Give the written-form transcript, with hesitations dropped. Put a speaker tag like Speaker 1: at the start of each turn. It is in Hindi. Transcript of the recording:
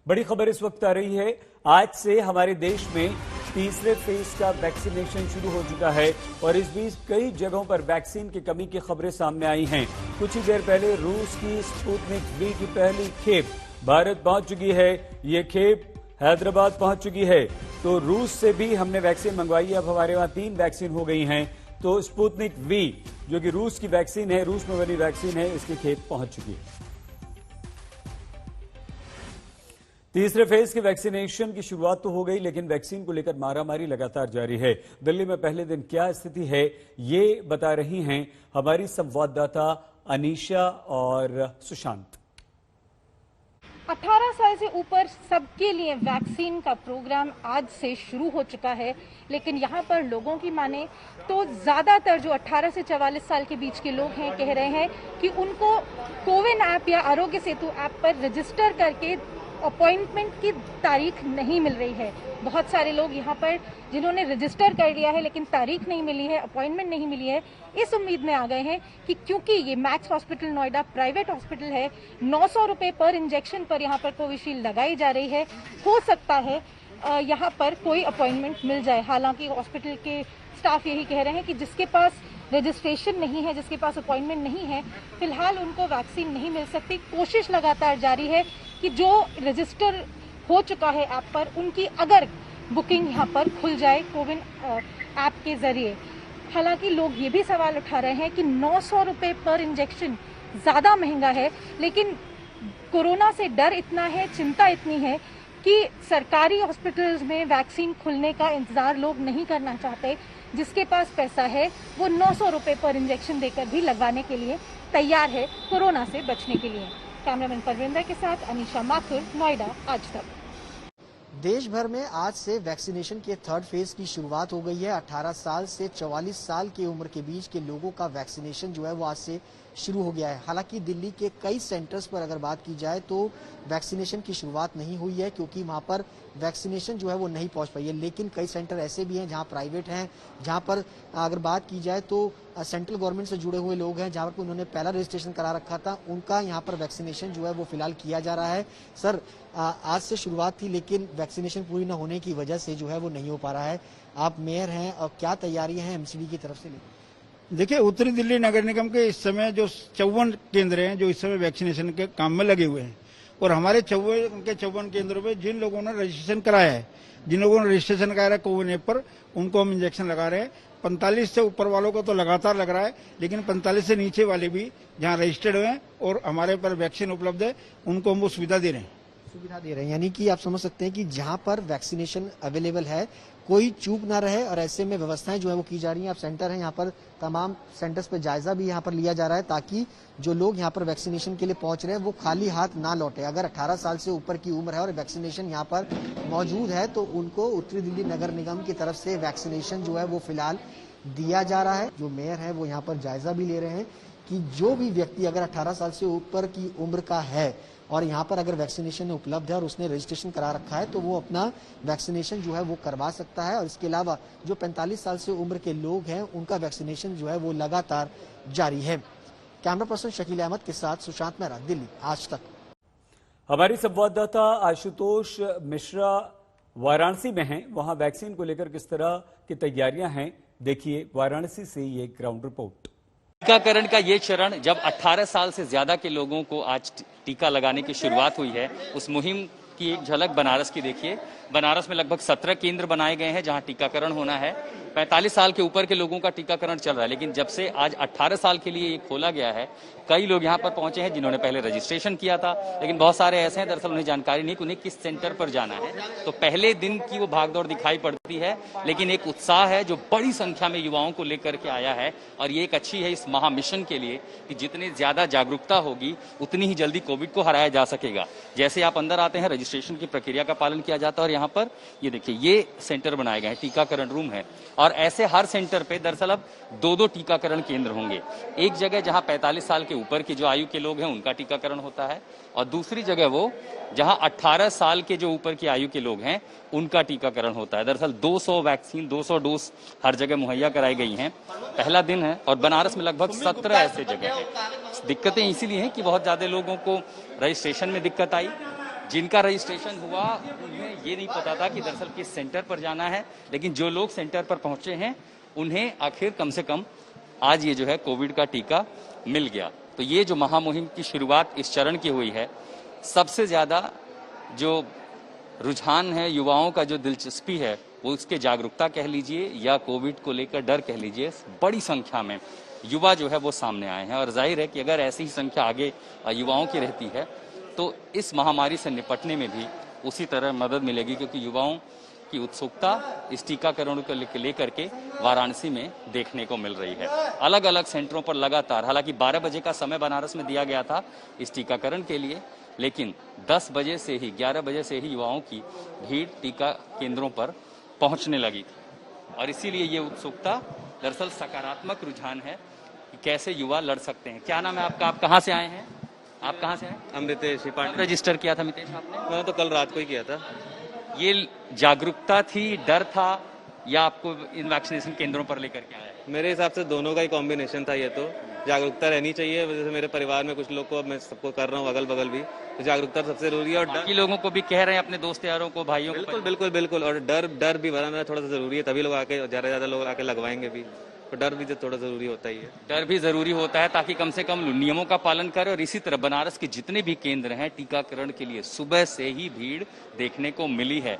Speaker 1: बड़ी खबर इस वक्त आ रही है। आज से हमारे देश में तीसरे फेज का वैक्सीनेशन शुरू हो चुका है और इस बीच कई जगहों पर वैक्सीन की कमी की खबरें सामने आई हैं। कुछ ही देर पहले रूस की स्पुतनिक वी की पहली खेप भारत पहुंच चुकी है। ये खेप हैदराबाद पहुंच चुकी है। तो रूस से भी हमने वैक्सीन मंगवाई है। अब हमारे वहां 3 वैक्सीन हो गई हैं। तो स्पुतनिक वी जो कि रूस की वैक्सीन है, रूस में बनी वैक्सीन है, इसकी खेप पहुंच चुकी है। तीसरे फेज के वैक्सीनेशन की शुरुआत तो हो गई, लेकिन वैक्सीन को लेकर मारामारी लगातार जारी है। दिल्ली में पहले दिन क्या स्थिति है, ये बता रही हैं हमारी संवाददाता अनीशा और सुशांत।
Speaker 2: 18 साल से ऊपर सबके लिए वैक्सीन का प्रोग्राम आज से शुरू हो चुका है, लेकिन यहाँ पर लोगों की माने तो ज्यादातर जो 18 से 44 साल के बीच के लोग हैं कह रहे हैं कि उनको कोविन ऐप या आरोग्य सेतु ऐप पर रजिस्टर करके अपॉइंटमेंट की तारीख नहीं मिल रही है। बहुत सारे लोग यहाँ पर जिन्होंने रजिस्टर कर लिया है लेकिन तारीख नहीं मिली है, अपॉइंटमेंट नहीं मिली है, इस उम्मीद में आ गए हैं कि क्योंकि ये max hospital Noida private hospital है, 900 रुपए पर इंजेक्शन पर यहाँ पर कोविशील्ड लगाई जा रही है। हो सकता है यहाँ पर कोई अपॉइंटमेंट मिल जाए। हालांकि हॉस्पिटल के स्टाफ यही कह रहे हैं कि जिसके पास रजिस्ट्रेशन नहीं है, जिसके पास अपॉइंटमेंट नहीं है, फिलहाल उनको वैक्सीन नहीं मिल सकती। कोशिश लगातार जारी है कि जो रजिस्टर हो चुका है ऐप पर, उनकी अगर बुकिंग यहाँ पर खुल जाए कोविन ऐप के जरिए। हालांकि लोग ये भी सवाल उठा रहे हैं कि 900 रुपए पर इंजेक्शन ज्यादा महंगा है, लेकिन कोरोना से डर इतना है, चिंता इतनी है कि सरकारी हॉस्पिटल्स में वैक्सीन खुलने का इंतजार लोग नहीं करना चाहते। जिसके पास पैसा है वो 900 रुपए पर इंजेक्शन देकर भी लगवाने के लिए तैयार है, कोरोना से बचने के लिए। कैमरामैन परविंदर के साथ अनीशा माथुर, नोएडा, आज तक।
Speaker 3: देश भर में आज से वैक्सीनेशन के थर्ड फेज की शुरुआत हो गई है। 18 साल से 44 साल की उम्र के बीच के लोगों का वैक्सीनेशन जो है वो आज से शुरू हो गया है। हालांकि दिल्ली के कई सेंटर्स पर अगर बात की जाए तो वैक्सीनेशन की शुरुआत नहीं हुई है, क्योंकि वहां पर वैक्सीनेशन जो है वो नहीं पहुंच पाई है। लेकिन कई सेंटर ऐसे भी हैं जहां प्राइवेट हैं, जहां पर अगर बात की जाए तो सेंट्रल गवर्नमेंट से जुड़े हुए लोग हैं, जहां पर उन्होंने पहला रजिस्ट्रेशन करा रखा था, उनका यहाँ पर वैक्सीनेशन जो है वो फिलहाल किया जा रहा है। सर, आज से शुरुआत थी लेकिन वैक्सीनेशन पूरी न होने की वजह से जो है वो नहीं हो पा रहा है। आप मेयर हैं और क्या तैयारियां हैं एमसीडी की तरफ से?
Speaker 4: देखिए, उत्तरी दिल्ली नगर निगम के इस समय जो 54 केंद्र हैं जो इस समय वैक्सीनेशन के काम में लगे हुए हैं, और हमारे 54 केंद्रों में जिन लोगों ने रजिस्ट्रेशन कराया है, जिन लोगों ने रजिस्ट्रेशन कराया है कोविन ऐप पर, उनको हम इंजेक्शन लगा रहे हैं। 45 से ऊपर वालों को तो लगातार लग रहा है, लेकिन 45 से नीचे वाले भी जहां रजिस्टर्ड हैं और हमारे पर वैक्सीन उपलब्ध है, उनको हम वो सुविधा दे रहे हैं।
Speaker 3: यानी कि आप समझ सकते हैं कि जहां पर वैक्सीनेशन अवेलेबल है कोई चूक ना रहे, और ऐसे में व्यवस्थाएं जो है वो की जा रही हैं। अब सेंटर है, यहाँ पर तमाम सेंटर्स पे जायजा भी यहाँ पर लिया जा रहा है, ताकि जो लोग यहाँ पर वैक्सीनेशन के लिए पहुंच रहे हैं वो खाली हाथ ना लौटे। अगर 18 साल से ऊपर की उम्र है और वैक्सीनेशन यहाँ पर मौजूद है तो उनको उत्तरी दिल्ली नगर निगम की तरफ से वैक्सीनेशन जो है वो फिलहाल दिया जा रहा है। जो मेयर है वो यहाँ पर जायजा भी ले रहे हैं कि जो भी व्यक्ति अगर 18 साल से ऊपर की उम्र का है और यहाँ पर अगर वैक्सीनेशन उपलब्ध है और उसने रजिस्ट्रेशन करा रखा है तो वो अपना वैक्सीनेशन जो है वो करवा सकता है। और इसके अलावा जो 45 साल से उम्र के लोग हैं उनका वैक्सीनेशन जो है वो लगातार जारी है। कैमरा पर्सन शकील अहमद के साथ सुशांत मेहरा, दिल्ली, आज तक।
Speaker 1: हमारी संवाददाता आशुतोष मिश्रा वाराणसी में हैं। वहां वैक्सीन को लेकर किस तरह की तैयारियां हैं, देखिए वाराणसी से ये ग्राउंड रिपोर्ट।
Speaker 5: टीकाकरण का ये चरण जब 18 साल से ज्यादा के लोगों को आज टीका लगाने की शुरुआत हुई है, उस मुहिम की एक झलक बनारस की देखिए। बनारस में लगभग 17 केंद्र बनाए गए हैं जहां टीकाकरण होना है। 45 साल के ऊपर के लोगों का टीकाकरण चल रहा है, लेकिन जब से आज 18 साल के लिए ये खोला गया है, कई लोग यहाँ पर पहुंचे हैं जिन्होंने पहले रजिस्ट्रेशन किया था, लेकिन बहुत सारे ऐसे हैं दरअसल उन्हें जानकारी नहीं कि उन्हें किस सेंटर पर जाना है। तो पहले दिन की वो भागदौड़ दिखाई पड़ती है, लेकिन एक उत्साह है जो बड़ी संख्या में युवाओं को लेकर के आया है। और ये एक अच्छी है इस महामिशन के लिए कि जितनी ज्यादा जागरूकता होगी उतनी ही जल्दी कोविड को हराया जा सकेगा। जैसे आप अंदर आते हैं, रजिस्ट्रेशन की प्रक्रिया का पालन किया जाता है और यहाँ पर ये देखिए ये सेंटर बनाए गए हैं, टीकाकरण रूम है। और ऐसे हर सेंटर पे दरअसल अब 2-2 टीकाकरण केंद्र होंगे। एक जगह जहां 45 साल के ऊपर की जो आयु के लोग हैं उनका टीकाकरण होता है, और दूसरी जगह वो जहां 18 साल के जो ऊपर की आयु के लोग हैं उनका टीकाकरण होता है। दरअसल 200 वैक्सीन, 200 डोज हर जगह मुहैया कराई गई हैं। पहला दिन है और बनारस में लगभग 17 ऐसे जगह हैं। दिक्कतें इसीलिए हैं कि बहुत ज्यादा लोगों को रजिस्ट्रेशन में दिक्कत आई, जिनका रजिस्ट्रेशन हुआ उन्हें ये नहीं पता था कि दरअसल किस सेंटर पर जाना है, लेकिन जो लोग सेंटर पर पहुंचे हैं उन्हें आखिर कम से कम आज ये जो है कोविड का टीका मिल गया। तो ये जो महामुहिम की शुरुआत इस चरण की हुई है, सबसे ज्यादा जो रुझान है, युवाओं का जो दिलचस्पी है, वो उसके जागरूकता कह लीजिए या कोविड को लेकर डर कह लीजिए, बड़ी संख्या में युवा जो है वो सामने आए हैं। और जाहिर है कि अगर ऐसी ही संख्या आगे युवाओं की रहती है तो इस महामारी से निपटने में भी उसी तरह मदद मिलेगी, क्योंकि युवाओं की उत्सुकता इस टीकाकरण को लेकर के वाराणसी में देखने को मिल रही है। अलग अलग सेंटरों पर लगातार, हालांकि 12 बजे का समय बनारस में दिया गया था इस टीकाकरण के लिए, लेकिन 10 बजे से ही 11 बजे से ही युवाओं की भीड़ टीका केंद्रों पर पहुंचने लगी थी। और इसीलिए ये उत्सुकता दरअसल सकारात्मक रुझान है कि कैसे युवा लड़ सकते हैं। क्या नाम है आपका? आप कहाँ से आए हैं? आप कहाँ से आए?
Speaker 6: अमृतेश पांडे।
Speaker 5: रजिस्टर किया था मितेश आपने?
Speaker 6: मैंने तो कल रात को ही किया था।
Speaker 5: ये जागरूकता थी, डर था, या आपको इन वैक्सीनेशन केंद्रों पर लेकर के आया?
Speaker 6: मेरे हिसाब से दोनों का ही कॉम्बिनेशन था। ये तो जागरूकता रहनी चाहिए, जैसे मेरे परिवार में कुछ लोग को, मैं सबको कर रहा हूँ अगल बगल भी, तो जागरूकता सबसे जरूरी है। और
Speaker 5: बाकी लोगों को भी कह रहे हैं, अपने दोस्त यारों को, भाइयों को?
Speaker 6: बिल्कुल। और डर भी भरा थोड़ा सा जरूरी है, तभी लोग आके ज्यादा लोग आके लगवाएंगे भी, तो डर भी थोड़ा जरूरी होता ही है।
Speaker 5: डर भी जरूरी होता है ताकि कम से कम नियमों का पालन करें। और इसी तरह बनारस के जितने भी केंद्र हैं टीकाकरण के लिए, सुबह से ही भीड़ देखने को मिली है।